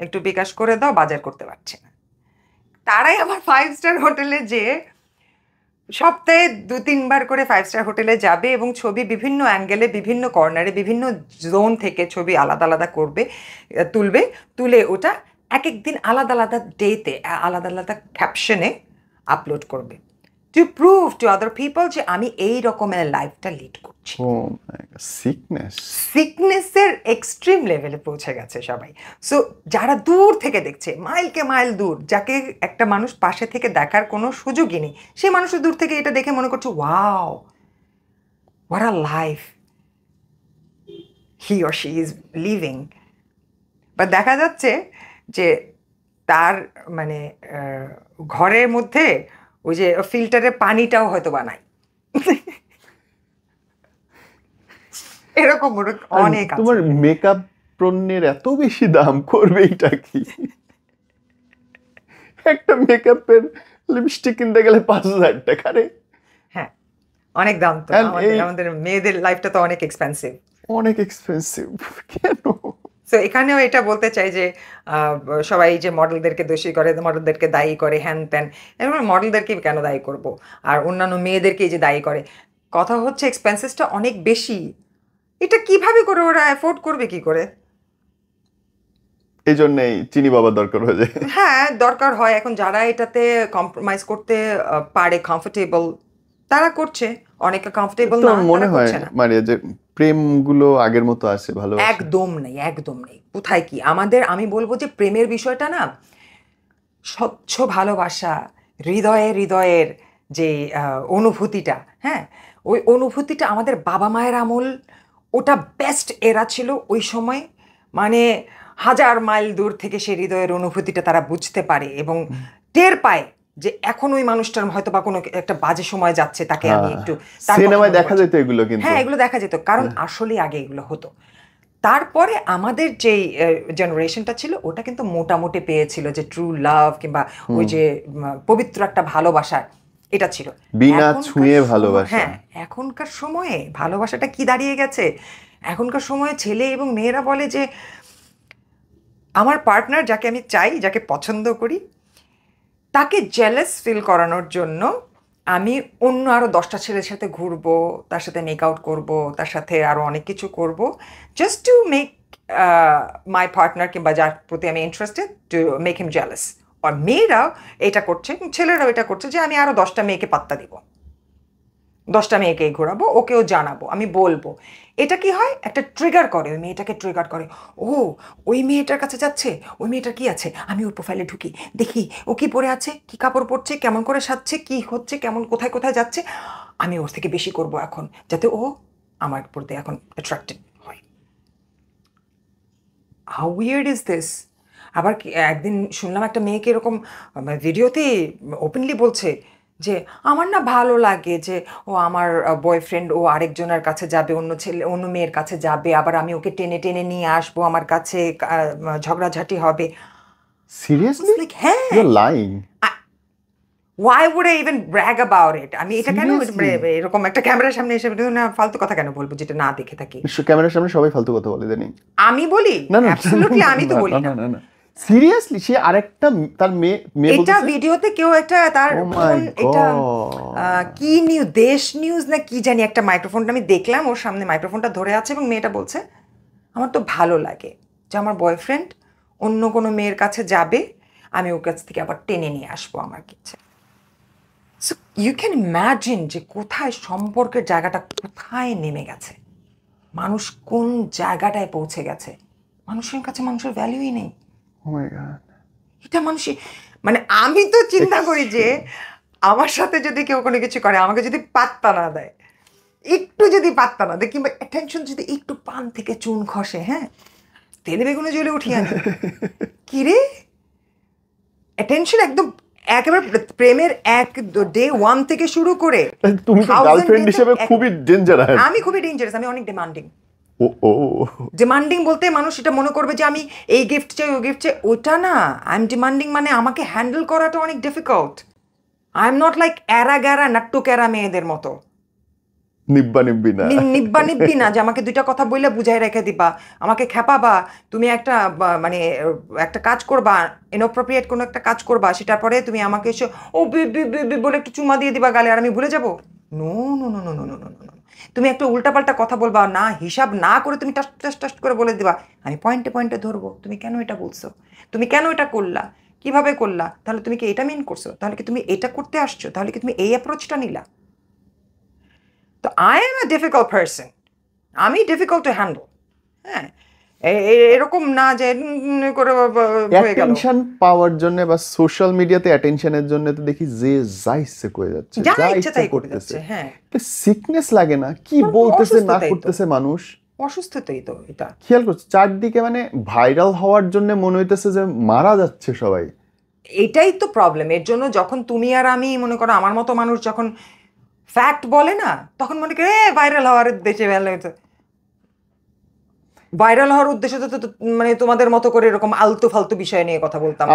একটু বিকাশ করে দাও, বাজার করতে পারছে না। তারাই আবার 5 স্টার হোটেলে যেয়ে সপ্তাহে 2-3 বার করে 5 স্টার হোটেলে যাবে, এবং ছবি বিভিন্ন অ্যাঙ্গেলে, বিভিন্ন কর্নারে, বিভিন্ন জোন থেকে ছবি আলাদা আলাদা করবে, তুলবে, তুলে ওটা এক এক দিন আলাদা আলাদা ডেতে, আলাদা আলাদা ক্যাপশনে আপলোড করবে, to prove to other people যে আমি এই রকমের লাইফটা লিড করছি। ও সিকনেস, সিকনেসের এক্সট্রিম লেভেলে পৌঁছে গেছে সবাই। সো যারা দূর থেকে দেখছে, মাইলকে মাইল দূর, যাকে একটা মানুষ পাশে থেকে দেখার কোনো সুযোগই নেই, সেই মানুষের দূর থেকে এটা দেখে মনে করছে wow, what a life he or she is living. বা দেখা যাচ্ছে যে তার মানে ঘরের মধ্যে ওই যে ফিল্টারের পানিটাও হয়তো বানায়, এরকম অনেক আছে। তোমার মেকআপ পণ্যের এত বেশি দাম, করবে এটা কি? একটা মেকআপের লিপস্টিক কিনতে গেলে 5,000 টাকা রে। হ্যাঁ, অনেক দাম তো। And আমাদের মেয়েদের লাইফটা তো অনেক এক্সপেন্সিভ। অনেক এক্সপেন্সিভ। কেন? সো এখানেও এটা বলতে চাই যে সবাই যে মডেলদেরকে দোষী করে, মডেলদেরকে দায়ী করে, হ্যান ত্যান, এরকম মডেলদেরকে কেন দায়ী করব? আর অন্যান্য মেয়েদেরকে যে দায়ী করে, কথা হচ্ছে এক্সপেন্সেসটা অনেক বেশি, এটা কিভাবে করে ওরা অ্যাফোর্ড করবে কি করে? এই জন্যই চিনি বাবা দরকার হয়ে যায়। হ্যাঁ, দরকার হয়। এখন যারা এটাতে কম্প্রোমাইজ করতে পারে, কমফোর্টেবল, তারা করছে। অনেকে কমফোর্টেবল তো না, মনে তারা হয় করছে না। মানে যে প্রেমগুলো আগের মতো আছে ভালোবাসা? একদম নেই, একদম নেই। কোথায় কি আমাদের, আমি বলবো যে প্রেমের বিষয়টা না, স্বচ্ছ ভালোবাসা, হৃদয়ে হৃদয়ের যে অনুভূতিটা, হ্যাঁ, ওই অনুভূতিটা আমাদের বাবা মায়ের আমল, ওটা বেস্ট এরা ছিল ওই সময়। মানে 1000 মাইল দূর থেকে সেই হৃদয়ের অনুভূতিটা তারা বুঝতে পারে এবং টের পায় যে এখন ওই মানুষটার হয়তো বা কোনো একটা বাজে সময় যাচ্ছে, তাকে আমি একটু তার কথা সিনেমায় মনে দেখা করছি। যেত এগুলো কিন্তু। হ্যাঁ, এগুলো দেখা যেত, কারণ আসলে আগে এগুলো হতো। তারপরে আমাদের যেই জেনারেশনটা ছিল ওটা কিন্তু মোটামুটি পেয়েছিল যে ট্রু লাভ কিংবা ওই যে পবিত্র একটা ভালোবাসার এটা ছিল। বিনা এখনকার ছুঁয়ে সময়- ভালোবাসা। হ্যাঁ, এখনকার সময়ে ভালোবাসাটা কি দাঁড়িয়ে গেছে? এখনকার সময়ে ছেলে এবং মেয়েরা বলে যে আমার পার্টনার, যাকে আমি চাই, যাকে পছন্দ করি, তাকে জেলাস ফিল করানোর জন্য আমি অন্য আরও 10টা ছেলের সাথে ঘুরবো, তার সাথে মেক আউট করবো, তার সাথে আরও অনেক কিছু করব, just to make my partner কিংবা যার প্রতি আমি interested, to make him jealous. আর মেয়েরাও এটা করছে, ছেলেরাও এটা করছে, যে আমি আরও 10টা মেয়েকে পাত্তা দিব, 10টা মেয়েকে ঘোরাবো, ওকেও জানাবো, আমি বলবো। এটা কি হয়, একটা ট্রিগার করে, ওই মেয়েটাকে ট্রিগার করে। ও, ওই মেয়েটার কাছে যাচ্ছে, ওই মেয়েটার কি আছে, আমি ওর প্রোফাইলে ঢুকি, দেখি ও কি পরে আছে, কি কাপড় পরছে, কেমন করে সাজছে, কি হচ্ছে, কেমন কোথায় কোথায় যাচ্ছে, আমি ওর থেকে বেশি করব এখন, যাতে ও আমার প্রতি এখন অ্যাট্রাক্টেড হয়। How weird is this? আবার একদিন শুনলাম একটা মেয়েকে এরকম ভিডিওতে ওপেনলি বলছে যে আমার না ভালো লাগে যে ও আমার বয়ফ্রেন্ড, ও আরেকজনের কাছে যাবে, অন্য ছেলে অন্য মেয়ের কাছে যাবে, আবার আমি ওকে টেনে টেনে নিয়ে আসবো আমার কাছে, ঝগড়াঝাটি হবে। সিরিয়াসলি? Like, হ্যাঁ, you are lying. why would I even brag about it? আমি এটা কেন Seriously? এরকম একটা ক্যামেরার সামনে এসে না ফালতু কথা কেন বলবো যেটা না দেখে থাকি? ক্যামেরার সামনে সবাই ফালতু কথা বলে জানি। আমি বলি না না অ্যাবসলিউটলি, আমি তো বলি না। না সিরিয়াসলি সে আরেকটা তার মেয়ে এটা বলতেছে? ভিডিওতে কেউ একটা তার ও মাই এটা গড। কি নিউজ, দেশ নিউজ না কি জানি, একটা মাইক্রোফোনটা আমি দেখলাম, ওর সামনে মাইক্রোফোনটা ধরে আছে এবং মেয়েটা বলছে আমার তো ভালো লাগে যে আমার বয়ফ্রেন্ড অন্য কোনো মেয়ের কাছে যাবে, আমি ওর কাছ থেকে আবার টেনে নিয়ে আসবো আমার কাছে। সো ইউ ক্যান ইম্যাজিন যে কোথায় সম্পর্কের জায়গাটা কোথায় নেমে গেছে, মানুষ কোন জায়গাটায় পৌঁছে গেছে, মানুষের কাছে মানুষের ভ্যালুই নেই। ও মাই গড। এটা মানুষই, মানে আমি তো চিন্তা করি যে আমার সাথে যদি কেউ কোনো কিছু করে, আমাকে যদি পাত্তা না দেয়, একটু যদি পাত্তা না দেয়, কিংবা অ্যাটেনশন যদি একটু পান থেকে চুন খসে, হ্যাঁ, তেলে বেগুনে জ্বলে উঠি আমি। কি রে, অ্যাটেনশন একদম একেবারে প্রেমের ডে 1 থেকে শুরু করে তুমি তো 1000 গার্লফ্রেন্ড day হিসেবে তক খুবই ডেঞ্জারাস। আমি খুবই ডেঞ্জারাস, আমি অনেক ডিমান্ডিং। ও ও ডিমান্ডিং বলতে মানুষ এটা মনে করবে যে আমি এই গিফট চাই, ওই গিফট চাই, ওটা না। আই এম ডিমান্ডিং মানে আমাকে হ্যান্ডেল করাটা অনেক difficult. I am not like এরা গ্যারা নাট্টু ক্যারা মেয়েদের মতো নিব্বা নিব্বি না। নিব্বা নিব্বি না, যে আমাকে দুইটা কথা বললে বুঝাই রেখে দিবা, আমাকে খেপাবা, তুমি একটা মানে একটা কাজ করবা, ইনঅ্যাপ্রোপ্রিয়েট কোনো একটা কাজ করবা, সেটার পরে তুমি আমাকে এসে ও বি বি বি বি বলে একটু চুমা দিয়ে দিবা গালে, আর আমি ভুলে যাবো? No no no no no no no no. তুমি একটা উল্টাপাল্টা কথা বলবা না, হিসাব না করে তুমি টাস টাস টাস করে বলে দিবা, আমি পয়েন্টে পয়েন্টে ধরবো তুমি কেন এটা বলছো, তুমি কেন এটা করলা, কিভাবে করলা, তাহলে তুমি কি এটা মিন করছো, তাহলে কি তুমি এটা করতে আসছো, তাহলে কি তুমি এই অ্যাপ্রোচটা নিলা? তো I M A difficult person, আমি ডিফিকাল্ট টু হ্যান্ডেল। হ্যাঁ, এরকম না যে করে হয়ে গেল। অ্যাটেনশন পাওয়ার জন্য বা সোশ্যাল মিডিয়াতে অ্যাটেনশনের জন্য তো দেখি যে যা ইচ্ছে করে যাচ্ছে, যা যা ইচ্ছে ইচ্ছা তাই করে করতেছে। যাচ্ছে, হ্যাঁ। সিকনেস লাগে না কি না, বলতেছে না অসুস্থতাই তো। করতেছে মানুষ? অসুস্থতাই তো এটা। খেয়াল করছে চারদিকে মানে ভাইরাল হওয়ার জন্য মনে হইতেছে যে মারা যাচ্ছে সবাই। এটাই তো প্রবলেম। এর জন্য যখন তুমি আর আমি, মনে করো আমার মতো মানুষ যখন ফ্যাক্ট বলে না, তখন মনে করে ভাইরাল হওয়ার উদ্দেশ্যে ভাইরাল হওয়ার উদ্দেশ্যে তো মানে তোমাদের মতো করে এরকম আলতু ফালতু বিষয় নিয়ে কথা বলতাম।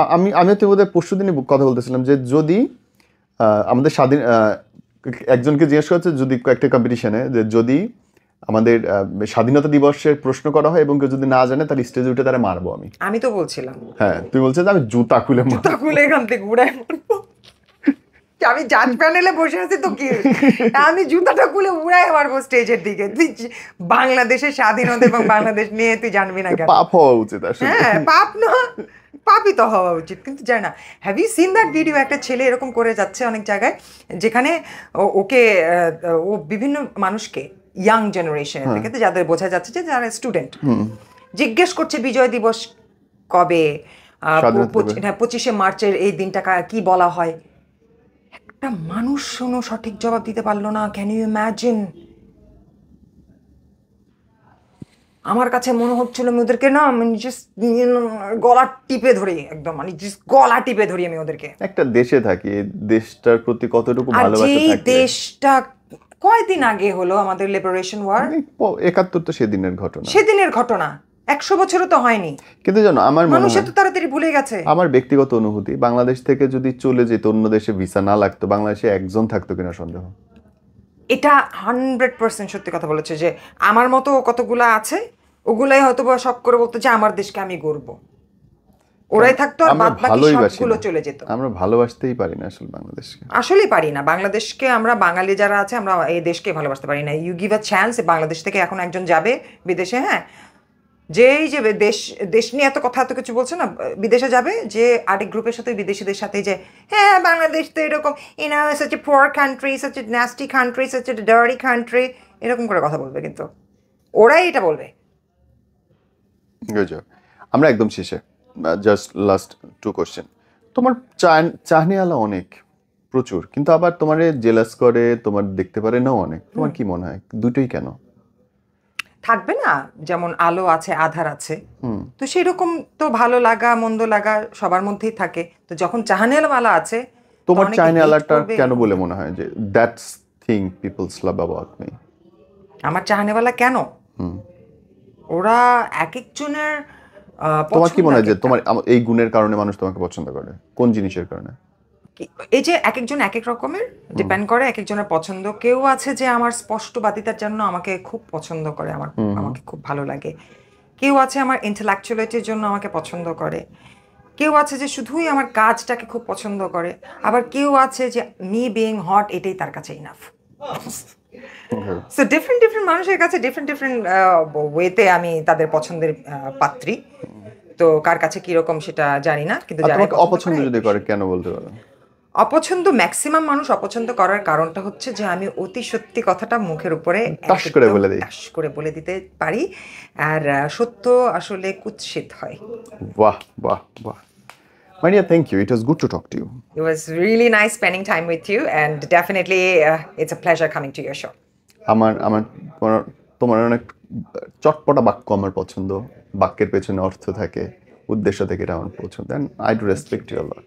আমি তো বোধহয় পরশুদিনই কথা বলতেছিলাম যে যদি আমাদের স্বাধীন একজনকে জিজ্ঞেস করছে যদি একটা কম্পিটিশনে যে যদি আমাদের স্বাধীনতা দিবসের প্রশ্ন করা হয় এবং কেউ যদি না জানে তাহলে স্টেজে উঠে তারা মারবো আমি তো বলছিলাম হ্যাঁ তুই বলছিস আমি জুতা খুলে জুতা খুলে এখান থেকে উড়াই মারবো। আমি জাজ প্যানেলে বসে আছি তো কি, আমি জুতাটা খুলে উড়াই মারবো স্টেজের দিকে। তুই বাংলাদেশের স্বাধীনতা এবং বাংলাদেশ নিয়ে তুই জানবি না কেন? পাপ হওয়া উচিত আসলে। হ্যাঁ, পাপ না, পাপই তো হওয়া উচিত, কিন্তু জানি না। Have you seen that video? একটা ছেলে এরকম করে যাচ্ছে অনেক জায়গায়, যেখানে ওকে ও বিভিন্ন মানুষকে, ইয়াং জেনারেশনের থেকে, যাদের বোঝা যাচ্ছে যে যারা স্টুডেন্ট, জিজ্ঞেস করছে বিজয় দিবস কবে, স্বাধীনতা দিবস। 25শে মার্চের এই দিনটা কি বলা হয়। একটা মানুষ শোনো সঠিক জবাব দিতে পারলো না। Can you imagine? আমার কাছে মনে হচ্ছিল আমি ওদেরকে না, মানে জাস্ট গলা টিপে ধরি, একদম মানে জাস্ট গলা টিপে ধরি আমি ওদেরকে। একটা দেশে থাকি, এই দেশটার প্রতি কতটুকু আর ভালোবাসা যেই থাকে। দেশটা কয়দিন আগে হলো আমাদের লিবারেশন ওয়ার, 71 তো সেদিনের ঘটনা, সেদিনের ঘটনা, 100 বছরও তো হয়নি। কিন্তু জানো আমার মনে মানুষ হয়, এত তাড়াতাড়ি ভুলে গেছে। আমার ব্যক্তিগত অনুভূতি, বাংলাদেশ থেকে যদি চলে যেত, অন্য দেশে ভিসা না লাগতো, বাংলাদেশে একজন থাকতো কিনা সন্দেহ। এটা 100% সত্যি কথা বলেছে, যে আমার মতো কতগুলা আছে, ওগুলাই হয়তো বা শখ করে বলতো যে আমার দেশকে আমি গর্ব, ওরাই থাকতো আর আমরা বাদ বাকি ভালোই বাসি সবগুলো না। চলে যেত। আমরা ভালোবাসতেই পারি না আসলে বাংলাদেশকে। আসলেই পারি না বাংলাদেশকে। আমরা বাঙালি যারা আছে, আমরা এই দেশকে ভালোবাসতে পারি না। You give a chance, Bangladesh থেকে এখন একজন যাবে বিদেশে, হ্যাঁ, যেই যে দেশ দেশ নিয়ে এত কথা এত কিছু বলছে না, বিদেশে যাবে, যে আরেক গ্রুপের সাথে, বিদেশিদের সাথে, যে হ্যাঁ বাংলাদেশ তো এরকম, such a poor country, such a nasty country, such a dirty country, এরকম করে কথা বলবে, কিন্তু ওরাই এটা বলবে। বুঝছো? আমরা একদম শেষে, জাস্ট লাস্ট 2 কোশ্চেন। তোমার চাহনিওয়ালা অনেক, প্রচুর, কিন্তু আবার তোমারে জেলাস করে, তোমার দেখতে পারে না অনেক। তোমার কি মনে হয় দুটোই কেন? থাকবে না, যেমন আলো আছে আধার আছে, তো সেরকম তো ভালো লাগা মন্দ লাগা সবার মধ্যেই থাকে। তো যখন চাহনিওয়ালা আছে, তো তোমার অনেকে hate চাহনিওয়ালাটা করবে। কেন বলে মনে হয় যে that's thing people's love about me? আমার চাহনিওয়ালা কেন? ওরা এক একজনের তোমার কি পছন্দ মনে হয় এক যে একটা। তোমার এই গুণের কারণে মানুষ তোমাকে পছন্দ করে? কোন জিনিসের কারণে? এই যে এক একজন এক এক রকমের ডিপেন্ড করে, এক একজনের পছন্দ। কেউ আছে যে আমার স্পষ্টবাদিতার জন্য আমাকে খুব পছন্দ করে, আমাকে খুব ভালো লাগে। কেউ আছে আমার ইন্টেলেকচুয়ালিটির জন্য আমাকে পছন্দ করে। কেউ আছে যে শুধুই আমার কাজটাকে খুব পছন্দ করে। আবার কেউ আছে যে মি বিইং হট এটাই তার কাছে ইনাফ। সো ডিফারেন্ট ডিফারেন্ট মানুষের কাছে ডিফারেন্ট ডিফারেন্ট ওয়েতে আমি তাদের পছন্দের পাত্রী। তো কার কাছে কিরকম সেটা জানি না, কিন্তু আর যারা তোমাকে অপছন্দ যদি করে কেন বলতে পারো? অপছন্দ, ম্যাক্সিমাম মানুষ অপছন্দ করার কারণটা হচ্ছে যে আমি অতি সত্যি কথাটা মুখের উপরে টাস করে বলে দিই। টাস করে বলে দিতে পারি, আর সত্য আসলে কুৎসিত হয়। বাহ বাহ বাহ। My dear, thank you. It was good to talk to you. It was really nice spending time with you, and definitely it's a pleasure coming to your show. আমার আমার তোমার অনেক চটপটা বাক্য আমার পছন্দ, বাক্যের পেছনে অর্থ থাকে, উদ্দেশ্য থেকে, এটা আমার পছন্দ, and I do respect you a lot.